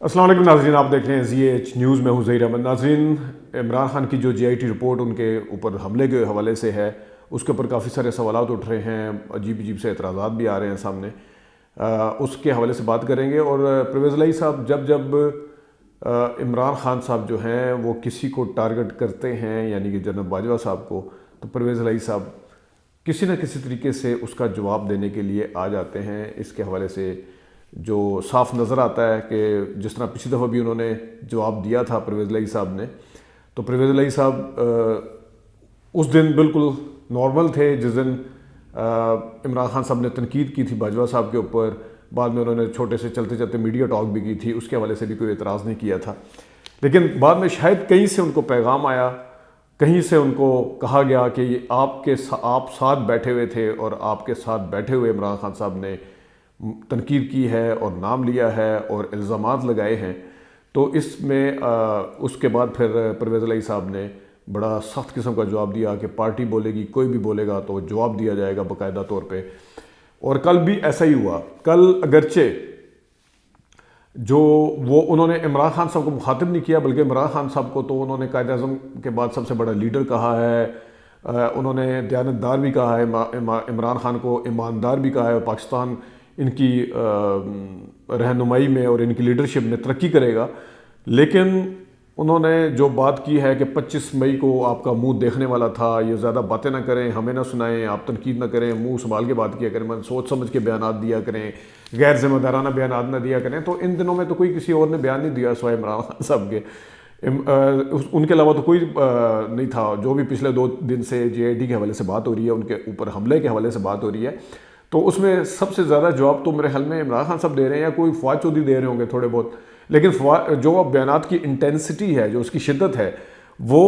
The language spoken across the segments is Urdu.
السلام علیکم ناظرین، آپ دیکھ رہے ہیں زی ایچ نیوز میں ہوں ظہیر احمد۔ ناظرین، عمران خان کی جو جی آئی ٹی رپورٹ ان کے اوپر حملے کے حوالے سے ہے، اس کے اوپر کافی سارے سوالات اٹھ رہے ہیں، عجیب عجیب سے اعتراضات بھی آ رہے ہیں سامنے۔ اس کے حوالے سے بات کریں گے۔ اور پرویز الہی صاحب جب عمران خان صاحب جو ہیں وہ کسی کو ٹارگٹ کرتے ہیں، یعنی کہ جنرل باجوہ صاحب کو، تو پرویز الہی صاحب کسی نہ کسی طریقے سے اس کا جواب دینے کے لیے آ جاتے ہیں۔ اس کے حوالے سے جو صاف نظر آتا ہے کہ جس طرح پچھلی دفعہ بھی انہوں نے جواب دیا تھا پرویز الہی صاحب نے، تو پرویز الہی صاحب اس دن بالکل نارمل تھے جس دن عمران خان صاحب نے تنقید کی تھی باجوہ صاحب کے اوپر۔ بعد میں انہوں نے چھوٹے سے چلتے چلتے میڈیا ٹاک بھی کی تھی، اس کے حوالے سے بھی کوئی اعتراض نہیں کیا تھا۔ لیکن بعد میں شاید کہیں سے ان کو پیغام آیا، کہیں سے ان کو کہا گیا کہ یہ آپ ساتھ بیٹھے ہوئے تھے اور آپ کے ساتھ بیٹھے ہوئے عمران خان صاحب نے تنقید کی ہے اور نام لیا ہے اور الزامات لگائے ہیں۔ تو اس میں اس کے بعد پھر پرویز الہی صاحب نے بڑا سخت قسم کا جواب دیا کہ پارٹی بولے گی، کوئی بھی بولے گا تو جواب دیا جائے گا باقاعدہ طور پہ۔ اور کل بھی ایسا ہی ہوا۔ کل اگرچہ جو وہ انہوں نے عمران خان صاحب کو مخاطب نہیں کیا، بلکہ عمران خان صاحب کو تو انہوں نے قائد اعظم کے بعد سب سے بڑا لیڈر کہا ہے، انہوں نے دیانتدار بھی کہا ہے، عمران خان کو ایماندار بھی کہا ہے، اور پاکستان ان کی رہنمائی میں اور ان کی لیڈرشپ میں ترقی کرے گا۔ لیکن انہوں نے جو بات کی ہے کہ 25 مئی کو آپ کا منہ دیکھنے والا تھا، یہ زیادہ باتیں نہ کریں، ہمیں نہ سنائیں، آپ تنقید نہ کریں، منہ سنبھال کے بات کیا کریں، سوچ سمجھ کے بیانات دیا کریں، غیر ذمہ دارانہ بیانات نہ دیا کریں۔ تو ان دنوں میں تو کوئی کسی اور نے بیان نہیں دیا سوائے عمران خان صاحب کے، ان کے علاوہ تو کوئی نہیں تھا۔ جو بھی پچھلے 2 دن سے جے آئی ٹی کے حوالے سے بات ہو رہی ہے، ان کے اوپر حملے کے حوالے سے بات ہو رہی ہے، تو اس میں سب سے زیادہ جواب تو میرے خیال میں عمران خان صاحب دے رہے ہیں، یا کوئی فواد چودھری دے رہے ہوں گے تھوڑے بہت۔ لیکن جو بیانات کی انٹینسٹی ہے، جو اس کی شدت ہے، وہ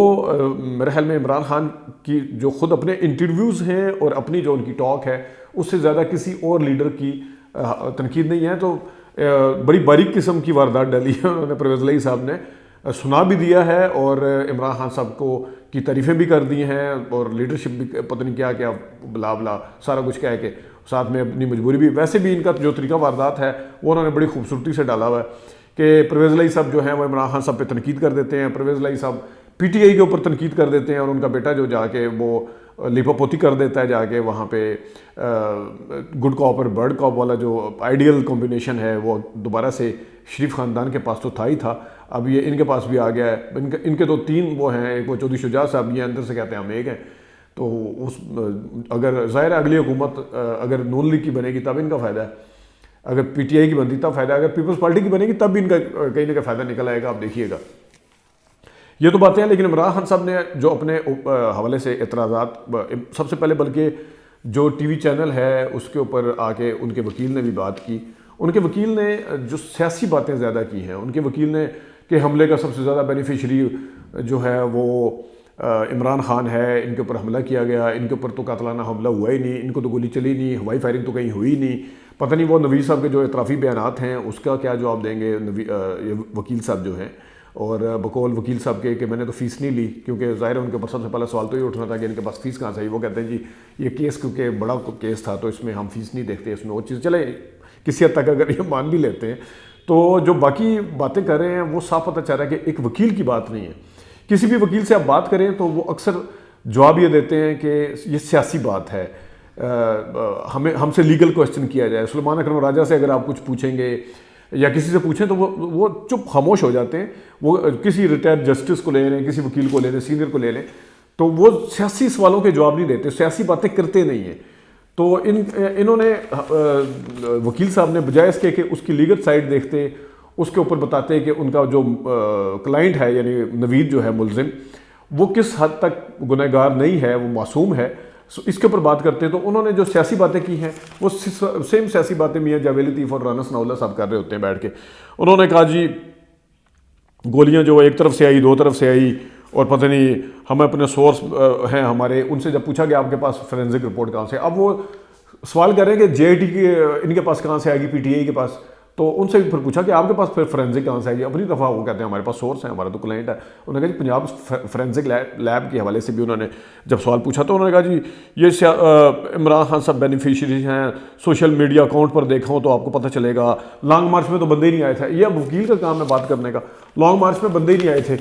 میرے خیال میں عمران خان کی جو خود اپنے انٹرویوز ہیں اور اپنی جو ان کی ٹاک ہے، اس سے زیادہ کسی اور لیڈر کی تنقید نہیں ہے۔ تو بڑی باریک قسم کی واردات ڈالی ہے انہوں نے، پرویز الہی صاحب نے سنا بھی دیا ہے اور عمران خان صاحب کو کی تعریفیں بھی کر دی ہیں، اور لیڈرشپ بھی پتہ نہیں کیا کیا بلا بلا سارا کچھ کہہ کے، ساتھ میں اپنی مجبوری بھی۔ ویسے بھی ان کا جو طریقہ واردات ہے وہ انہوں نے بڑی خوبصورتی سے ڈالا ہوا ہے کہ پرویز الہی صاحب جو ہیں وہ عمران خان صاحب پہ تنقید کر دیتے ہیں، پرویز الہی صاحب پی ٹی آئی کے اوپر تنقید کر دیتے ہیں، اور ان کا بیٹا جو جا کے وہ لیپا پوتی کر دیتا ہے جا کے وہاں پہ گڈ کاپ اور برڈ کاپ والا جو آئیڈیل کمبینیشن ہے وہ دوبارہ سے شریف خاندان کے پاس تو تھا ہی تھا، اب یہ ان کے پاس بھی آ گیا ہے۔ ان کے تو 3 وہ ہیں، ایک وہ چودھری شجاعت صاحب، یہ اندر سے کہتے ہیں ہم ایک ہیں۔ تو اگر ظاہر ہے اگلی حکومت اگر نون لیگ کی بنے گی تب ان کا فائدہ ہے، اگر پی ٹی آئی کی بنتی تب فائدہ ہے، اگر پیپلز پارٹی کی بنے گی تب بھی ان کا کہیں نہ کہیں فائدہ نکل آئے گا، آپ دیکھیے گا۔ یہ تو باتیں ہیں، لیکن عمران خان صاحب نے جو اپنے حوالے سے اعتراضات، سب سے پہلے بلکہ جو ٹی وی چینل ہے اس کے اوپر آ کے ان کے وکیل نے بھی بات کی۔ ان کے وکیل نے جو سیاسی باتیں زیادہ کی ہیں، ان کے وکیل نے کہ حملے کا سب سے زیادہ بینیفیشری جو ہے وہ عمران خان ہے، ان کے اوپر حملہ کیا گیا، ان کے اوپر تو قاتلانہ حملہ ہوا ہی نہیں، ان کو تو گولی چلی نہیں، ہوائی فائرنگ تو کہیں ہوئی نہیں۔ پتہ نہیں وہ نوید صاحب کے جو اعترافی بیانات ہیں اس کا کیا جواب دیں گے وکیل صاحب جو ہیں، اور بقول وکیل صاحب کے کہ میں نے تو فیس نہیں لی، کیونکہ ظاہر ہے ان کے اوپر سب سے پہلا سوال تو یہ اٹھنا تھا کہ ان کے پاس فیس کہاں سے آئی۔ وہ کہتے ہیں جی یہ کیس کیونکہ بڑا کیس تھا تو اس میں ہم فیس نہیں دیکھتے، اس میں وہ چیز چلے کسی حد تک اگر یہ مان بھی لیتے ہیں۔ تو جو باقی باتیں کر رہے ہیں وہ صاف پتہ چل رہا ہے کہ ایک وکیل کی بات نہیں ہے۔ کسی بھی وکیل سے آپ بات کریں تو وہ اکثر جواب یہ دیتے ہیں کہ یہ سیاسی بات ہے، ہم سے لیگل کوسچن کیا جائے۔ سلیمان اکرم راجہ سے اگر آپ کچھ پوچھیں گے یا کسی سے پوچھیں تو وہ چپ خاموش ہو جاتے ہیں، وہ کسی ریٹائرڈ جسٹس کو لے لیں، کسی وکیل کو لے لیں، سینئر کو لے لیں، تو وہ سیاسی سوالوں کے جواب نہیں دیتے، سیاسی باتیں کرتے نہیں ہیں۔ تو انہوں نے وکیل صاحب نے بجائے اس کے کہ اس کی لیگل سائڈ دیکھتے، اس کے اوپر بتاتے کہ ان کا جو کلائنٹ ہے یعنی نوید جو ہے ملزم، وہ کس حد تک گنہگار نہیں ہے، وہ معصوم ہے، اس کے اوپر بات کرتے ہیں۔ تو انہوں نے جو سیاسی باتیں کی ہیں وہ سیم سیاسی باتیں میاں جاوید لطیف اور رانا ثناء اللہ صاحب کر رہے ہوتے ہیں بیٹھ کے۔ انہوں نے کہا جی گولیاں جو ایک طرف سے آئی، 2 طرف سے آئی، اور پتہ نہیں ہمیں اپنے سورس ہیں ہمارے، ان سے جب پوچھا گیا آپ کے پاس فورینزک رپورٹ کہاں سے، اب وہ سوال کر رہے ہیں کہ جے آئی ٹی کے ان کے پاس کہاں سے آئے گی، پی ٹی آئی کے پاس، تو ان سے پھر پوچھا کہ آپ کے پاس پھر فورینزک کہاں سے آئی؟ اپنی دفعہ وہ کہتے ہیں ہمارے پاس سورس ہے، ہمارا تو کلائنٹ ہے. انہوں نے کہا جی پنجاب فورینزک لیب کے حوالے سے بھی انہوں نے جب سوال پوچھا تو انہوں نے کہا جی یہ عمران خان صاحب بینیفیشری ہیں، سوشل میڈیا اکاؤنٹ پر دیکھا ہوں تو آپ کو پتہ چلے گا. لانگ مارچ میں تو بندے ہی نہیں آئے تھے. یہ وکیل کا کام ہے بات کرنے کا. لانگ مارچ میں بندے ہی نہیں آئے تھے،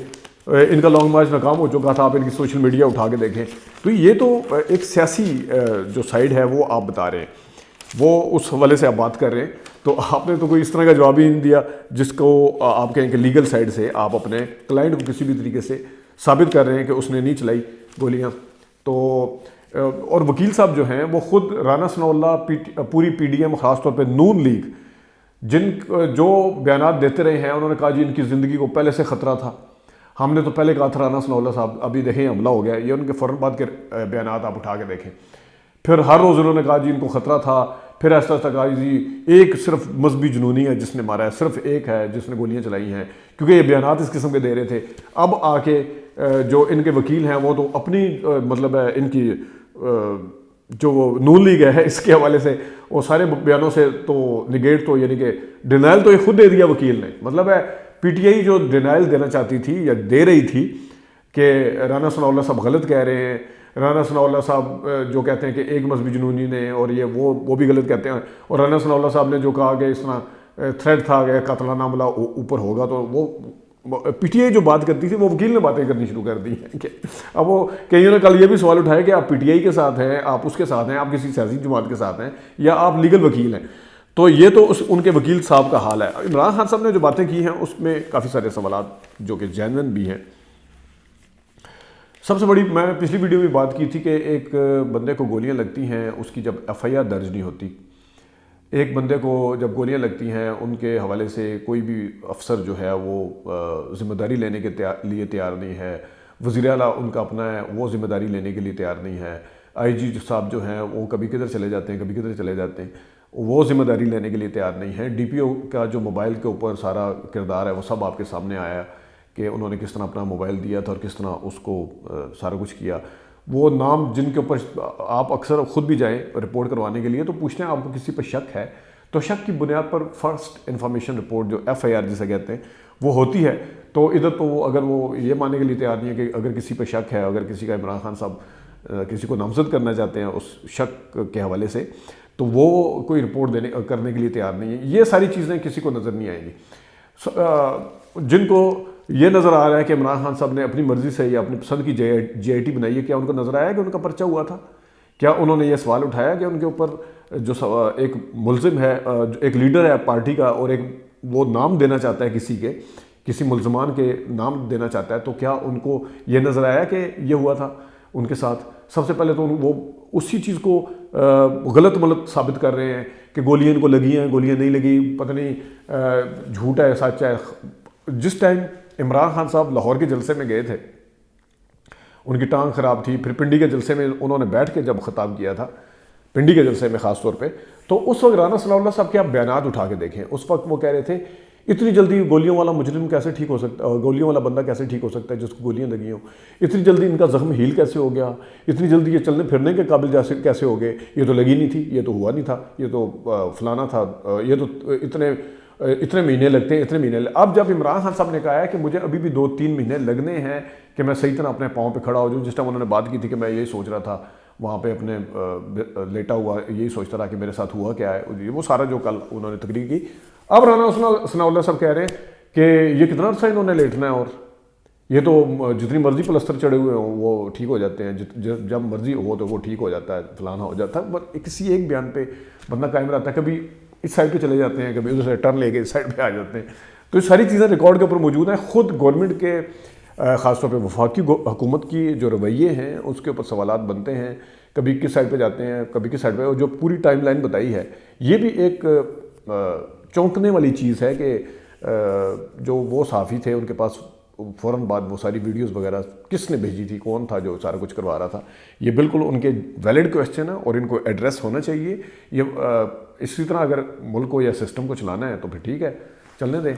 ان کا لانگ مارچ ناکام ہو چکا تھا. آپ ان کی سوشل میڈیا اٹھا کے دیکھیں تو یہ تو ایک سیاسی جو سائڈ ہے وہ آپ بتا رہے ہیں، وہ اس حوالے سے آپ بات کر رہے ہیں. تو آپ نے تو کوئی اس طرح کا جواب ہی نہیں دیا جس کو آپ کہیں کہ لیگل سائڈ سے آپ اپنے کلائنٹ کو کسی بھی طریقے سے ثابت کر رہے ہیں کہ اس نے نہیں چلائی گولیاں. تو اور وکیل صاحب جو ہیں وہ خود رانا ثناء اللہ پوری پی ڈی ایم خاص طور پہ نون لیگ جو بیانات دیتے رہے ہیں، انہوں نے کہا جی ان کی زندگی کو پہلے سے خطرہ تھا. ہم نے تو پہلے کہا تھا رانا ثناء اللہ صاحب ابھی دیکھیں حملہ ہو گیا. یہ ان کے فوراً بعد کے بیانات آپ اٹھا کے دیکھیں. پھر ہر روز انہوں نے کہا جی ان کو خطرہ تھا. پھر ایسا ایسا کہا جی ایک صرف مذہبی جنونی ہے جس نے مارا ہے، صرف ایک ہے جس نے گولیاں چلائی ہیں، کیونکہ یہ بیانات اس قسم کے دے رہے تھے. اب آ کے جو ان کے وکیل ہیں وہ تو اپنی مطلب ہے ان کی جو نون لیگ ہے اس کے حوالے سے وہ سارے بیانوں سے تو نگیٹ تو یعنی کہ ڈینائل تو یہ خود دے دیا وکیل نے. مطلب ہے پی ٹی آئی جو ڈینائل دینا چاہتی تھی یا دے رہی تھی کہ رانا ثناء اللہ صاحب غلط کہہ رہے ہیں، رانا ثناء اللہ صاحب جو کہتے ہیں کہ ایک مذہبی جنونی نے اور یہ وہ بھی غلط کہتے ہیں، اور رانا ثناء اللہ صاحب نے جو کہا کہ اس طرح تھریٹ تھا کہ قاتلانہ حملہ اوپر ہوگا، تو وہ پی ٹی آئی جو بات کرتی تھی وہ وکیل نے باتیں کرنی شروع کر دی ہیں. کہ اب وہ کئیوں نے کل یہ بھی سوال اٹھایا کہ آپ پی ٹی آئی کے ساتھ ہیں، آپ اس کے ساتھ ہیں، آپ کسی سیاسی جماعت کے ساتھ ہیں یا آپ لیگل وکیل ہیں. تو یہ تو ان کے وکیل صاحب کا حال ہے. عمران خان صاحب نے جو باتیں کی ہیں اس میں کافی سارے سوالات جو کہ جینوین بھی ہیں. سب سے بڑی میں پچھلی ویڈیو میں بات کی تھی کہ ایک بندے کو گولیاں لگتی ہیں، اس کی جب ایف آئی آر درج نہیں ہوتی. ایک بندے کو جب گولیاں لگتی ہیں ان کے حوالے سے کوئی بھی افسر جو ہے وہ ذمہ داری لینے کے لیے تیار نہیں ہے. وزیر اعلیٰ ان کا اپنا ہے، وہ ذمہ داری لینے کے لیے تیار نہیں ہے. آئی جی صاحب جو ہیں وہ کبھی کدھر چلے جاتے ہیں، کبھی کدھر چلے جاتے ہیں، وہ ذمہ داری لینے کے لیے تیار نہیں ہے. ڈی پی او کا جو موبائل کے اوپر سارا کردار ہے وہ سب آپ کے سامنے آیا کہ انہوں نے کس طرح اپنا موبائل دیا تھا اور کس طرح اس کو سارا کچھ کیا. وہ نام جن کے اوپر آپ اکثر خود بھی جائیں رپورٹ کروانے کے لیے تو پوچھتے ہیں آپ کو کسی پر شک ہے، تو شک کی بنیاد پر فرسٹ انفارمیشن رپورٹ جو ایف آئی آر جسے کہتے ہیں وہ ہوتی ہے. تو ادھر تو وہ اگر وہ یہ ماننے کے لیے تیار نہیں ہے کہ اگر کسی پہ شک ہے، اگر کسی کا عمران خان صاحب کسی کو نامزد کرنا چاہتے ہیں اس شک کے حوالے سے، تو وہ کوئی رپورٹ کرنے کے لیے تیار نہیں ہے. یہ ساری چیزیں کسی کو نظر نہیں آئیں گی. جن کو یہ نظر آ رہا ہے کہ عمران خان صاحب نے اپنی مرضی سے یا اپنی پسند کی جے آئی ٹی بنائی ہے، کیا ان کو نظر آیا کہ ان کا پرچہ ہوا تھا؟ کیا انہوں نے یہ سوال اٹھایا کہ ان کے اوپر جو ایک ملزم ہے، ایک لیڈر ہے پارٹی کا اور ایک وہ نام دینا چاہتا ہے کسی ملزمان کے نام دینا چاہتا ہے، تو کیا ان کو یہ نظر آیا کہ یہ ہوا تھا ان کے ساتھ؟ سب سے پہلے تو وہ اسی چیز کو غلط ثابت کر رہے ہیں کہ گولیاں ان کو لگی ہیں، گولیاں نہیں لگی، پتہ نہیں جھوٹ ہے سچ ہے. جس ٹائم عمران خان صاحب لاہور کے جلسے میں گئے تھے، ان کی ٹانگ خراب تھی، پھر پنڈی کے جلسے میں انہوں نے بیٹھ کے جب خطاب کیا تھا پنڈی کے جلسے میں خاص طور پہ، تو اس وقت رانا ثناء اللہ صاحب کے آپ بیانات اٹھا کے دیکھیں. اس وقت وہ کہہ رہے تھے اتنی جلدی گولیوں والا مجرم کیسے ٹھیک ہو سکتا ہے، گولیوں والا بندہ کیسے ٹھیک ہو سکتا ہے جس کو گولیاں لگی ہوں، اتنی جلدی ان کا زخم ہیل کیسے ہو گیا، اتنی جلدی یہ چلنے پھرنے کے قابل کیسے ہو گئے، یہ تو لگی نہیں تھی، یہ تو ہوا نہیں تھا، یہ تو فلانا تھا، یہ تو اتنے مہینے لگتے ہیں، اتنے مہینے. اب جب عمران خان صاحب نے کہا ہے کہ مجھے ابھی بھی 2-3 مہینے لگنے ہیں کہ میں صحیح طرح اپنے پاؤں پہ کھڑا ہو جاؤں، جس ٹائم انہوں نے بات کی تھی کہ میں یہی سوچ رہا تھا وہاں پہ اپنے لیٹا ہوا یہی سوچتا رہا کہ میرے ساتھ ہوا کیا ہے، وہ سارا جو کل انہوں نے تقریر کی. اب رانا ثناء اللہ صاحب کہہ رہے ہیں کہ یہ کتنا عرصہ انہوں نے لیٹنا ہے، اور یہ تو جتنی مرضی پلستر چڑھے ہوئے ہوں وہ ٹھیک ہو جاتے ہیں، جب مرضی ہو تو وہ ٹھیک ہو جاتا ہے، فلانا ہو جاتا ہے. بس کسی ایک بیان پہ بندہ قائم رہتا ہے، کبھی اس سائڈ پہ چلے جاتے ہیں، کبھی ادھر سے ٹرن لے کے اس سائڈ پہ آ جاتے ہیں. تو یہ ساری چیزیں ریکارڈ کے اوپر موجود ہیں. خود گورنمنٹ کے خاص طور پہ وفاقی حکومت کی جو رویے ہیں اس کے اوپر سوالات بنتے ہیں، کبھی کس سائڈ پہ جاتے ہیں، کبھی کس سائڈ پہ. اور جو پوری ٹائم لائن بتائی ہے یہ بھی ایک چونکنے والی چیز ہے کہ جو وہ صحافی تھے ان کے پاس فوراً بعد وہ ساری ویڈیوز وغیرہ کس نے بھیجی تھی، کون تھا جو سارا کچھ کروا رہا تھا. یہ بالکل ان کے ویلڈ کویسچن ہے اور ان کو ایڈریس ہونا چاہیے. یہ اسی طرح اگر ملک کو یا سسٹم کو چلانا ہے تو پھر ٹھیک ہے چلنے دیں.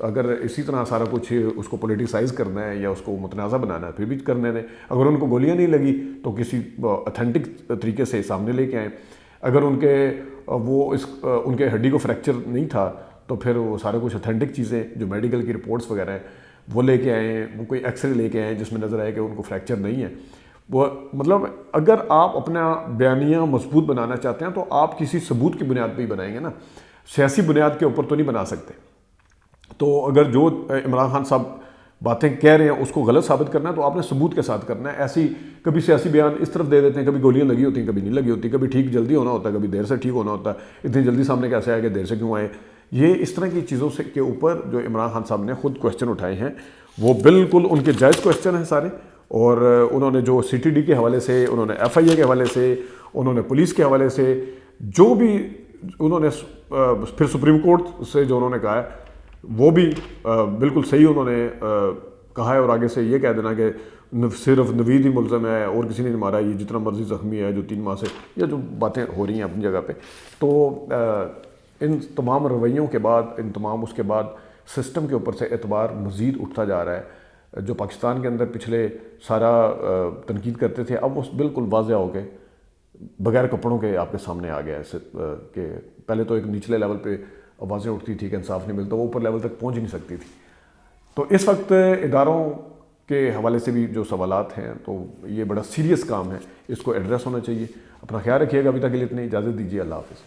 اگر اسی طرح سارا کچھ اس کو پولیٹیسائز کرنا ہے یا اس کو متنازع بنانا ہے پھر بھی کرنے دیں. اگر ان کو گولیاں نہیں لگی تو کسی اتھینٹک طریقے سے سامنے لے کے آئیں. اگر ان کے ہڈی کو فریکچر نہیں تھا تو پھر وہ سارے کچھ اتھینٹک چیزیں جو میڈیکل کی رپورٹس وغیرہ ہیں وہ لے کے آئے ہیں، وہ کوئی ایکس رے لے کے آئے ہیں جس میں نظر آئے کہ ان کو فریکچر نہیں ہے. وہ مطلب اگر آپ اپنا بیانیہ مضبوط بنانا چاہتے ہیں تو آپ کسی ثبوت کی بنیاد پہ ہی بنائیں گے نا، سیاسی بنیاد کے اوپر تو نہیں بنا سکتے. تو اگر جو عمران خان صاحب باتیں کہہ رہے ہیں اس کو غلط ثابت کرنا ہے تو آپ نے ثبوت کے ساتھ کرنا ہے. ایسی کبھی سیاسی بیان اس طرف دے دیتے ہیں، کبھی گولیاں لگی ہوتی ہیں کبھی نہیں لگی ہوتی، کبھی ٹھیک جلدی ہونا ہوتا ہے کبھی دیر سے ٹھیک ہونا ہوتا ہے. اتنی جلدی سامنے کیسے آئے کہ دیر سے کیوں آئے؟ یہ اس طرح کی چیزوں سے کے اوپر جو عمران خان صاحب نے خود کویشچن اٹھائے ہیں وہ بالکل ان کے جائز کویشچن ہیں سارے. اور انہوں نے جو سی ٹی ڈی کے حوالے سے، انہوں نے ایف آئی اے کے حوالے سے، انہوں نے پولیس کے حوالے سے جو بھی انہوں نے پھر سپریم کورٹ سے جو انہوں نے کہا ہے وہ بھی بالکل صحیح انہوں نے کہا ہے. اور آگے سے یہ کہہ دینا کہ صرف نوید ہی ملزم ہے اور کسی نے نہیں مارا، یہ جتنا مرضی زخمی ہے جو 3 ماہ سے، یا جو باتیں ہو رہی ہیں اپنی جگہ پہ. تو ان تمام رویوں کے بعد، ان تمام اس کے بعد سسٹم کے اوپر سے اعتبار مزید اٹھتا جا رہا ہے. جو پاکستان کے اندر پچھلے سارا تنقید کرتے تھے اب وہ بالکل واضح ہو گئے، بغیر کپڑوں کے آپ کے سامنے آ گیا ہے کہ پہلے تو ایک نچلے لیول پہ آوازیں اٹھتی تھی کہ انصاف نہیں ملتا، وہ اوپر لیول تک پہنچ ہی نہیں سکتی تھی. تو اس وقت اداروں کے حوالے سے بھی جو سوالات ہیں تو یہ بڑا سیریس کام ہے، اس کو ایڈریس ہونا چاہیے. اپنا خیال رکھیے گا. ابھی تک کے لیے اتنی اجازت دیجیے. اللہ حافظ.